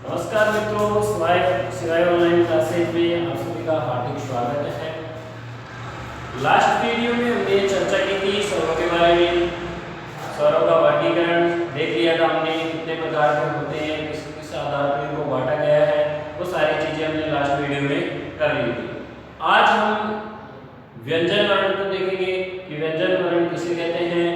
नमस्कार मित्रों, सिवाय ऑनलाइन क्लासेज में आप सभी का हार्दिक स्वागत है। लास्ट वीडियो में हमने चर्चा की थी स्वरों के बारे में। स्वरों का वर्गीकरण देख लिया था हमने, कितने प्रकार के होते हैं, किस किस आधार पर इनको बांटा गया है, वो सारी चीजें हमने लास्ट वीडियो में कर ली थी। आज हम व्यंजन वर्ण को देखेंगे कि व्यंजन वर्ण किसे कहते हैं,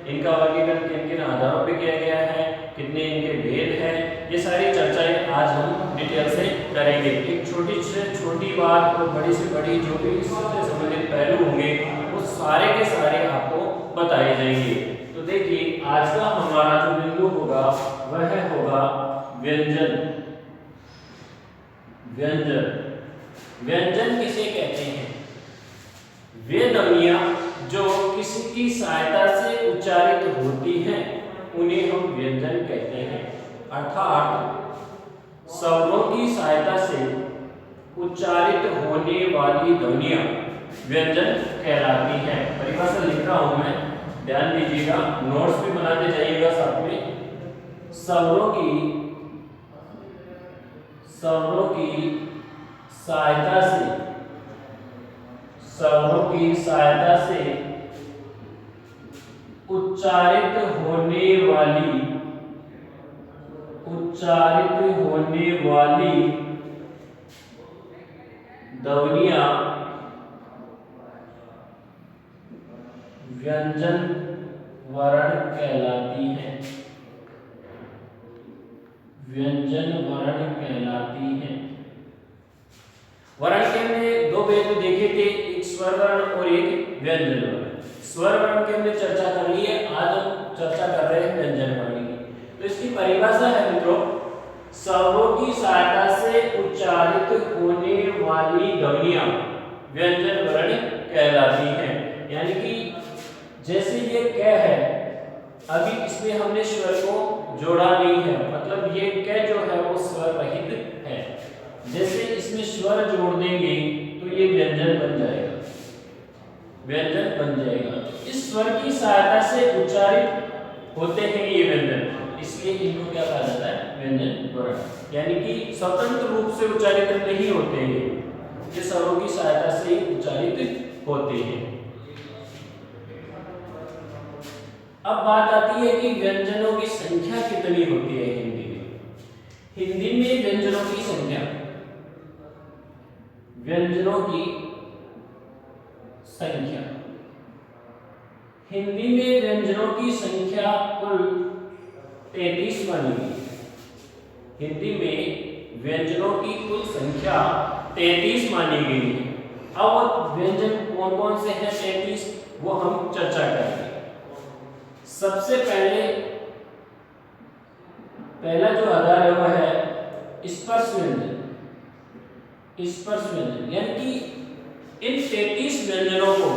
इनका वर्गीकरण किन किन आधारों पर किया गया है, कितने इनके भेद हैं, ये सारी चर्चाएं आज हम डिटेल से करेंगे। एक छोटी से छोटी बात और बड़ी से बड़ी जो भी इससे संबंधित पहलू होंगे वो सारे के सारे आपको बताए जाएंगे। तो देखिए, आज का हमारा जो बिंदु होगा वह होगा व्यंजन। व्यंजन व्यंजन किसे कहते हैं? वे ध्वनियां जो किसी की सहायता से उच्चारित होती हैं उन्हें हम व्यंजन कहते हैं। अर्थात स्वरों की सहायता से उच्चारित होने वाली ध्वनियां व्यंजन कहलाती हैं। परिभाषा लिख रहा हूं मैं, ध्यान दीजिएगा, नोट्स भी बनाते जाइएगा साथ में। स्वरों की सहायता से उच्चारित होने वाली ध्वनियां व्यंजन वर्ण कहलाती हैं। व्यंजन वर्ण कहलाती हैं। वर्ण के हमने दो भेद देखे थे, एक स्वर वर्ण और एक व्यंजन वर्ण। स्वर वर्ण की हमने चर्चा कर ली है, आज हम चर्चा कर रहे हैं व्यंजन वर्ण की। तो इसकी परिभाषा है मित्रों, स्वरों की सहायता से उच्चारित होने वाली ध्वनियां व्यंजन वर्ण कहलाती हैं। यानी कि जैसे ये क है, अभी इसमें हमने स्वर को जोड़ा नहीं है, मतलब ये क जो है वो स्वर रहित है। जैसे इसमें स्वर जोड़ देंगे तो ये व्यंजन बन जाएगा, व्यंजन बन जाएगा। इस स्वर की सहायता से उच्चारित होते हैं ये व्यंजन, इसलिए इनको क्या कहा जाता है? व्यंजन वर्ण। यानी कि स्वतंत्र रूप से उच्चारित नहीं होते हैं, ये स्वरों की सहायता से ही उच्चारित होते हैं। अब बात आती है कि व्यंजनों की संख्या कितनी होती है हिंदी में। हिंदी में व्यंजनों की संख्या हिंदी में व्यंजनों की संख्या कुल 33 मानी गई। हिंदी में व्यंजनों की कुल संख्या 33 मानी गई है। अब व्यंजन कौन कौन से हैं 33, वो हम चर्चा करेंगे। सबसे पहला जो आधार है वह है स्पर्श व्यंजन। स्पर्श व्यंजन यानी कि इन 33 व्यंजनों को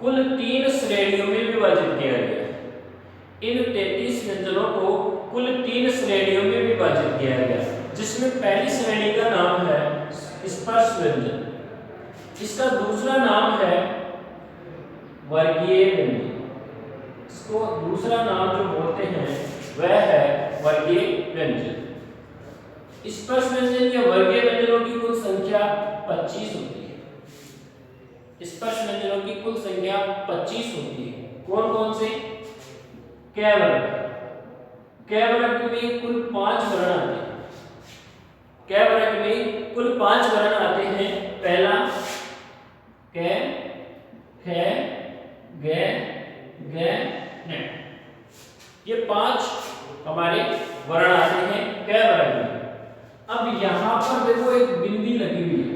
कुल 3 श्रेणियों में विभाजित किया गया है। इन 33 व्यंजनों को कुल 3 श्रेणियों में विभाजित किया गया, जिसमें पहली श्रेणी का नाम है स्पर्श व्यंजन। इसका दूसरा नाम है वर्गीय व्यंजन। इसको दूसरा नाम जो बोलते हैं वह है वर्गीय व्यंजन। स्पर्श व्यंजन या वर्गीय व्यंजनों की कुल संख्या 25 होती है। स्पर्श व्यंजनों की कुल संख्या 25 होती है। कौन कौन से? क वर्ग में कुल 5 वर्ण आते हैं। क वर्ग में कुल 5 वर्ण आते हैं। पहला क, ख, ग, ग, न, ये 5 हमारे वर्ण आते हैं क वर्ग में। अब यहाँ पर देखो एक बिंदी लगी हुई है,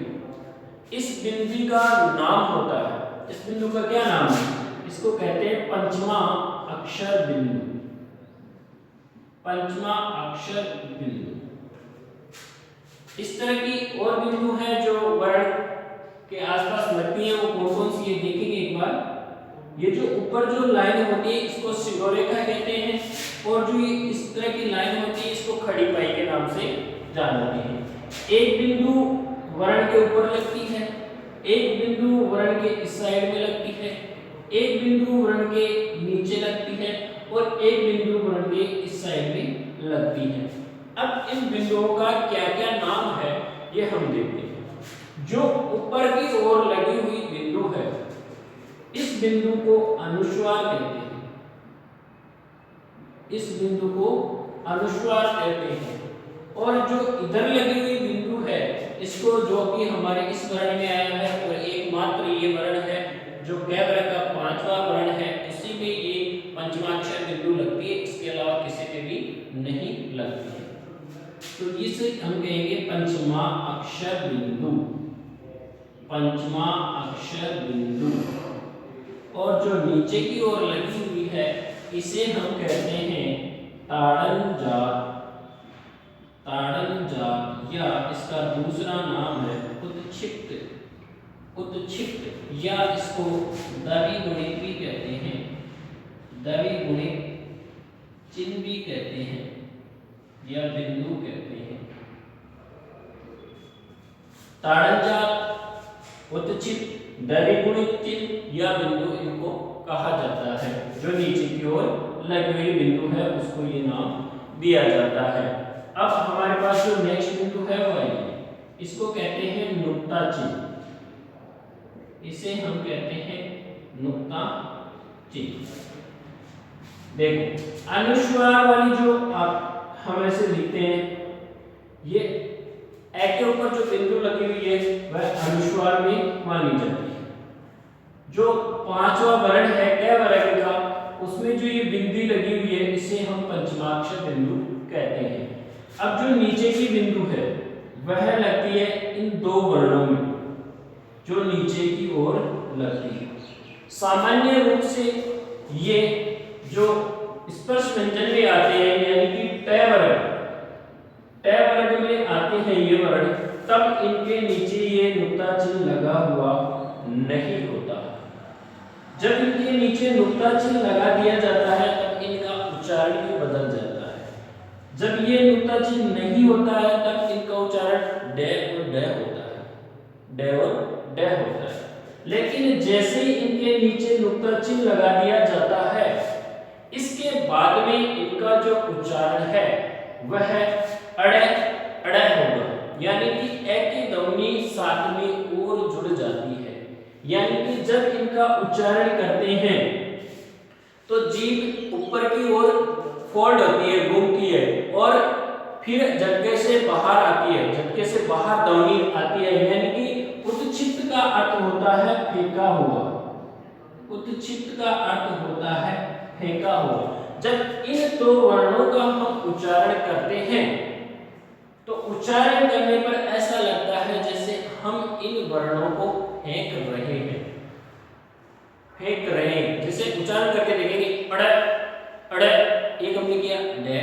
इस बिंदी का नाम होता है, इस बिंदु का क्या नाम है? इसको कहते हैं पंचमा अक्षर बिंदु। पंचमा अक्षर बिंदु। इस तरह की और बिंदु हैं जो वर्ण के आसपास लगती हैं, वो कौन कौन सी है देखेंगे एक बार। ये जो ऊपर जो लाइन होती है इसको शिरोरेखा कहते हैं, और जो ये इस तरह की लाइन होती है इसको खड़ी पाई के नाम से जानते हैं। एक बिंदु वर्ण के ऊपर लगती है, एक बिंदु वर्ण के इस साइड में लगती है, एक बिंदु वर्ण के नीचे लगती है और एक बिंदु वर्ण के इस साइड में लगती है। अब इन बिंदुओं का क्या क्या नाम है ये हम देखते हैं। जो ऊपर की ओर लगी हुई बिंदु है, इस बिंदु को अनुस्वार कहते हैं। इस बिंदु को अनुस्वार कहते हैं। और जो इधर लगी हुई बिंदु है, इसको, जो कि हमारे इस वर्ण में आया है और एकमात्र ये वर्ण है जो कै वर्ग का पांचवा वर्ण है, इसी में ये पंचमाक्षर बिंदु लगती है, इसके अलावा किसी पे भी नहीं लगती है। तो इसे हम कहेंगे पंचमा अक्षर बिंदु। पंचमा अक्षर बिंदु। और जो नीचे की ओर लगी हुई है, इसे हम कहते हैं ताड़न जात। ताड़न जात, या इसका दूसरा नाम है उत्क्षिप्त। उत्क्षिप्त, या इसको द्विगुणित भी कहते हैं। द्विगुणित चिन्ह भी कहते हैं या बिंदु कहते हैं। ताड़न जात, उत्क्षिप्त, द्विगुणित चिन्ह या बिंदु इनको कहा जाता है। जो नीचे की ओर लगी हुई बिंदु है उसको ये नाम दिया जाता है। अब हमारे पास जो नेक्स्ट बिंदु है वो है, इसको कहते हैं नुक्ता चिन्ह। इसे हम कहते हैं नुक्ता चिन्ह। देखो, अनुस्वार वाली जो आप हम ऐसे लिखते हैं, ये ए के ऊपर जो बिंदु लगी हुई है वह अनुस्वार में मानी जाती है। जो पांचवा वर्ण है कै वर्ग का, उसमें जो ये बिंदु लगी हुई है इसे हम पंचमाक्षर बिंदु कहते हैं। अब जो नीचे की बिंदु है वह लगती है इन दो वर्णों में, जो नीचे की ओर लगती है। सामान्य रूप से ये जो स्पर्श व्यंजन में आते हैं, यानी कि टै वर्ग में आते हैं ये वर्ण, तब इनके नीचे ये नुक्ता चिन्ह लगा हुआ नहीं होता। जब इनके नीचे नुक्ता चिन्ह लगा दिया जाता है तब इनका उच्चारण भी बदल जाता है। जब ये नुक्ता चिन्ह नहीं होता है तब इनका उच्चारण डे और डे होता है। डे और डे होता है। लेकिन जैसे ही इनके नीचे नुक्ता चिन्ह लगा दिया जाता है, इसके बाद में इनका जो उच्चारण है वह अड़े अड़े होगा, यानी कि ए की ध्वनि सातवीं ओर जुड़ जाती है। यानी कि जब इनका उच्चारण करते हैं तो जीभ ऊपर की ओर फोल्ड होती है, घूमती है, और फिर झटके से बाहर आती है। झटके से बाहर ध्वनि आती है, यानी कि उत्क्षिप्त का अर्थ होता है फेंका हुआ। उत्क्षिप्त का अर्थ होता है फेंका हुआ। जब इन दो वर्णों का हम उच्चारण करते हैं तो उच्चारण करने पर ऐसा लगता है जैसे हम इन वर्णों को फेंक रहे हैं। फेंक रहे हैं, जैसे उच्चारण करके देखेंगे अड़े अड़े, एक हमने किया डे,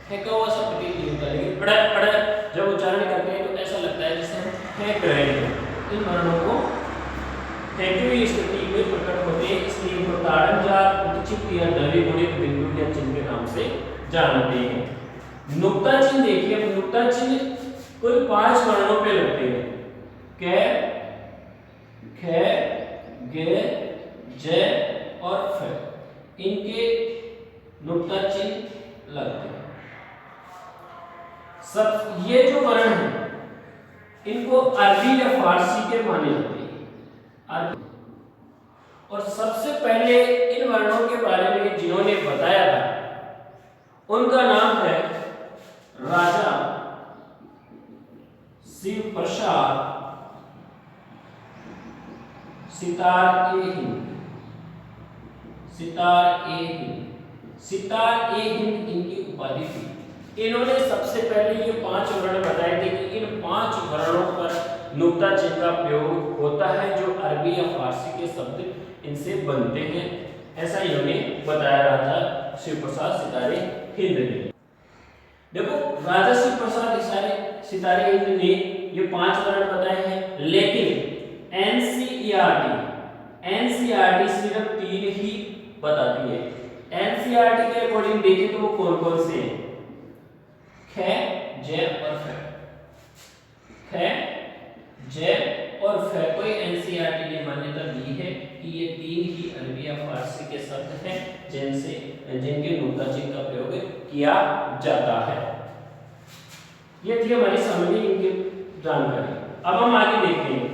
फेंका हुआ सा प्रतीत होता है, लेकिन अड़े अड़े जब उच्चारण करते हैं तो ऐसा लगता है जैसे हम फेंक रहे हैं। इन वर्णों को फेंकी हुई स्थिति में प्रकट होते हैं, इसलिए इनको ताड़न जात, उत्क्षिप्त या द्विगुणित बिंदु या चिन्ह के नाम से जानते हैं। नुक्ता चिन्ह देखिए, अब नुक्ता चिन्ह कुल 5 वर्णों पे लगते हैं। कै, खे, गे, जे और फ, इनके नुक्ता चिन्ह लगते हैं। सब ये जो वर्ण है इनको अरबी या फारसी के माने जाते हैं। और सबसे पहले इन वर्णों के बारे में जिन्होंने बताया था उनका नाम है राजा शिव प्रसाद सितार-ए-हिंद। सितार-ए-हिंद इनकी उपाधि थी। इन्होंने सबसे पहले ये 5 वर्ण बताए थे कि इन 5 वर्णों पर नुक्ता चिन्ह का प्रयोग होता है, जो अरबी या फारसी के शब्द इनसे बनते हैं। ऐसा इन्होंने बताया रहा था शिव प्रसाद सितार-ए-हिंद ने। देखो, राजा शिव प्रसाद सितार-ए-हिंद ने ये 5 वर्ण बताए हैं, लेकिन एनसीईआरटी सिर्फ 3 ही बताती है। एनसीईआरटी के अकॉर्डिंग देखें तो वो कौन कौन से हैं? खे, जे और फ। खे, जे और फ को एनसीईआरटी ने मान्यता दी है कि ये 3 ही अरबी या फारसी के शब्द हैं जिनके नुक्ता चिन्ह का प्रयोग किया जाता है। ये थी हमारी समरी इनकी जानकारी। अब हम आगे देखते हैं।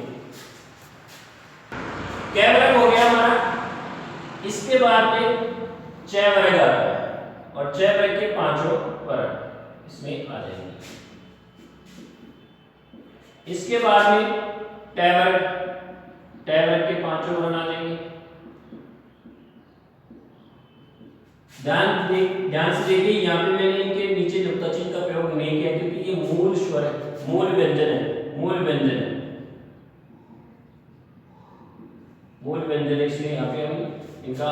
कै वर्ग हो गया हमारा, इसके बाद में च वर्ग आता है और च वर्ग के पांचों वर्ग इसमें आ जाएंगे। इसके बाद में ट वर्ग के पांचों वर्ग आ जाएंगे। ध्यान से देखिए, यहाँ पे मैंने इनके नीचे नुक्ता चिन्ह का प्रयोग नहीं किया क्योंकि ये मूल स्वर है, मूल व्यंजन है, मूल व्यंजन है, मूल व्यंजन है, इसलिए यहाँ पे हम इनका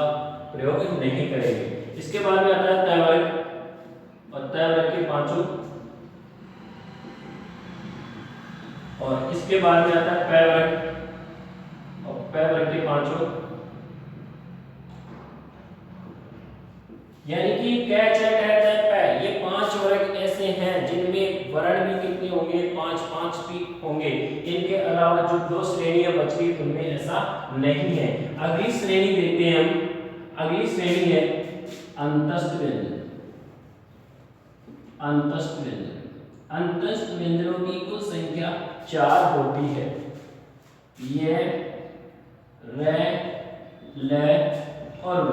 प्रयोग नहीं करेंगे। इसके बाद में आता है त वर्ग और त वर्ग के पांचों, और इसके बाद में आता है प वर्ग और प वर्ग के पांचों, यानी कि क छ ट ट प ये पांच वर्ग ऐसे हैं जिनमें वर्ण भी कितने होंगे, पांच पांच भी होंगे। इनके अलावा जो दो श्रेणियां बची उनमें ऐसा नहीं है। अगली श्रेणी देखते हैं हम। अगली श्रेणी है अंतस्थ व्यंजन। अंतस्थ व्यंजन, अंतस्थ व्यंजनों की कुल संख्या 4 होती है। ये र ल और व,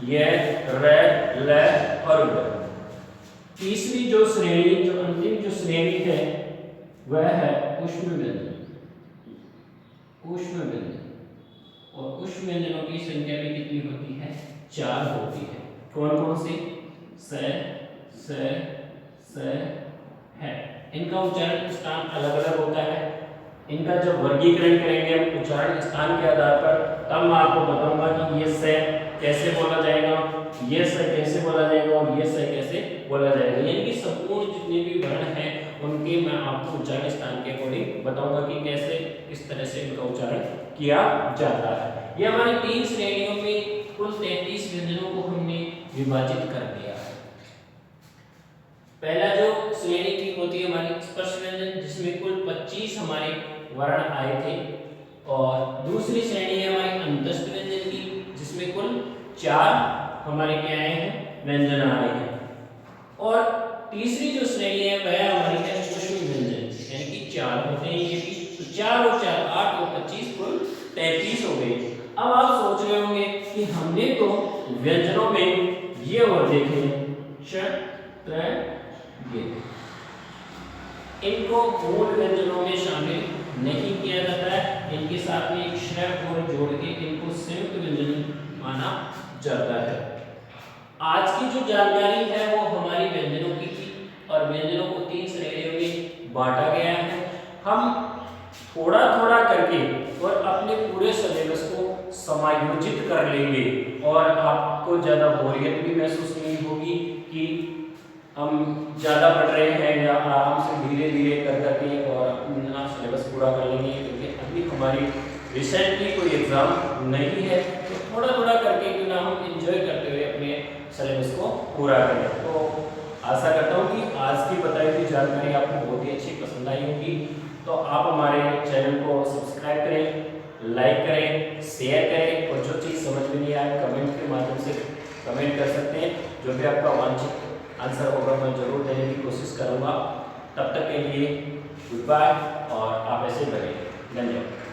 ये र ल और व। तीसरी जो श्रेणी, जो अंतिम जो श्रेणी है वह है ऊष्म व्यंजन। ऊष्म व्यंजन, और ऊष्म व्यंजनों की संख्या भी कितनी होती है, 4 होती है। कौन कौन सी? स है। इनका उच्चारण स्थान अलग अलग होता है। इनका जब वर्गीकरण करेंगे हम उच्चारण स्थान के आधार पर, तब मैं आपको बताऊंगा कि ये स कैसे बोला जाएगा, ये स कैसे बोला जाएगा और ये स कैसे बोला जाएगा। यानी कि संपूर्ण जितने भी वर्ण हैं उनके मैं आपको उच्चारण स्थान के अकॉर्डिंग बताऊंगा कि कैसे इस तरह से इनका उच्चारण किया जाता है। ये हमारी 3 श्रेणियों में कुल 33 व्यंजनों को हमने विभाजित कर दिया है। पहला जो श्रेणी की होती है हमारी स्पर्श व्यंजन, जिसमें कुल 25 हमारे वर्ण आए थे, और दूसरी श्रेणी है हमारी अंतस्थ व्यंजन की, जिसमें कुल 4 हमारे क्या आए हैं, व्यंजन आए हैं। और तीसरी जो श्रेणी है वह हमारी है ऊष्म व्यंजन, यानी कि 4 होते हैं ये भी। तो 4 और 4 8 और 25 कुल 33 हो गए। अब आप सोच रहे होंगे कि हमने तो व्यंजनों में ये और देखे श त्र ये, इनको मूल व्यंजनों में शामिल नहीं किया जाता है। इनके साथ में एक श और जोड़ के इनको संयुक्त व्यंजन माना जाता है। आज की जो जानकारी है वो हमारी व्यंजनों की थी, और व्यंजनों को 3 श्रेणियों में बांटा गया है। हम थोड़ा थोड़ा करके और अपने पूरे सिलेबस को समायोजित कर लेंगे, और आपको ज़्यादा बोरियत भी महसूस नहीं होगी कि हम ज़्यादा पढ़ रहे हैं, या आराम से धीरे धीरे कर करके और अपना सिलेबस पूरा कर लेंगे। क्योंकि अभी हमारी रिसेंटली कोई एग्ज़ाम नहीं है, तो थोड़ा थोड़ा करके क्यों ना हम एंजॉय करते हुए अपने सिलेबस को पूरा करें। तो आशा करता हूँ कि आज की बताई हुई जानकारी आपको बहुत ही अच्छी पसंद आई होगी। तो आप हमारे चैनल को सब्सक्राइब करें, लाइक करें, शेयर करें, और जो चीज़ समझ में नहीं आए कमेंट के माध्यम से कमेंट कर सकते हैं। जो भी आपका वांछित आंसर होगा मैं जरूर देने की कोशिश करूँगा। तब तक के लिए गुड बाय, और आप ऐसे बने। धन्यवाद।